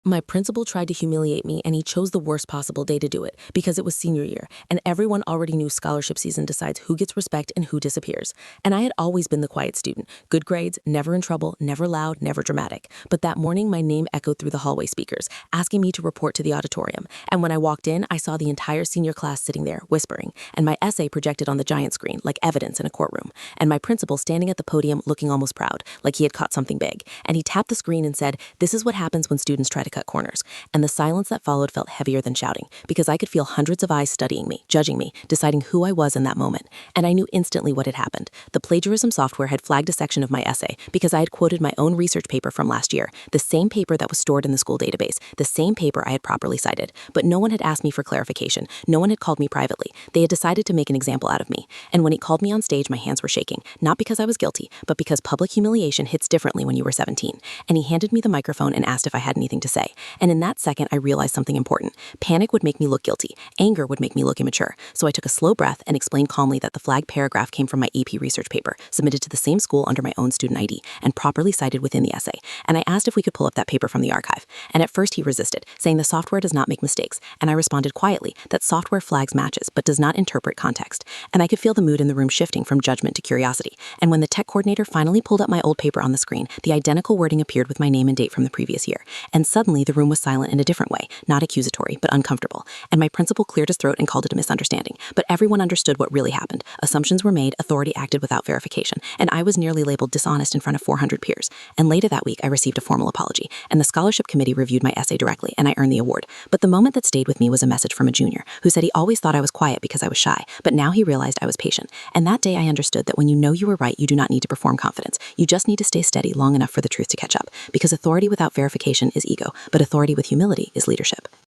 My principal tried to humiliate me, and he chose the worst possible day to do it because it was senior year, and everyone already knew scholarship season decides who gets respect and who disappears. And I had always been the quiet student, good grades, never in trouble, never loud, never dramatic. But that morning, my name echoed through the hallway speakers, asking me to report to the auditorium. And when I walked in, I saw the entire senior class sitting there, whispering, and my essay projected on the giant screen like evidence in a courtroom, and my principal standing at the podium looking almost proud, like he had caught something big. And he tapped the screen and said, "This is what happens when students try to cut corners." And the silence that followed felt heavier than shouting, because I could feel hundreds of eyes studying me, judging me, deciding who I was in that moment. And I knew instantly what had happened. The plagiarism software had flagged a section of my essay because I had quoted my own research paper from last year, the same paper that was stored in the school database, the same paper I had properly cited. But no one had asked me for clarification. No one had called me privately. They had decided to make an example out of me. And when he called me on stage, my hands were shaking, not because I was guilty, but because public humiliation hits differently when you were 17. And he handed me the microphone and asked if I had anything to say. And in that second, I realized something important. Panic would make me look guilty. Anger would make me look immature. So I took a slow breath and explained calmly that the flagged paragraph came from my AP research paper, submitted to the same school under my own student ID, and properly cited within the essay. And I asked if we could pull up that paper from the archive. And at first he resisted, saying the software does not make mistakes. And I responded quietly that software flags matches, but does not interpret context. And I could feel the mood in the room shifting from judgment to curiosity. And when the tech coordinator finally pulled up my old paper on the screen, the identical wording appeared with my name and date from the previous year. And suddenly the room was silent in a different way, not accusatory, but uncomfortable. And my principal cleared his throat and called it a misunderstanding. But everyone understood what really happened. Assumptions were made, authority acted without verification, and I was nearly labeled dishonest in front of 400 peers. And later that week, I received a formal apology, and the scholarship committee reviewed my essay directly, and I earned the award. But the moment that stayed with me was a message from a junior who said he always thought I was quiet because I was shy, but now he realized I was patient. And that day I understood that when you know you were right, you do not need to perform confidence. You just need to stay steady long enough for the truth to catch up, because authority without verification is ego, but authority with humility is leadership.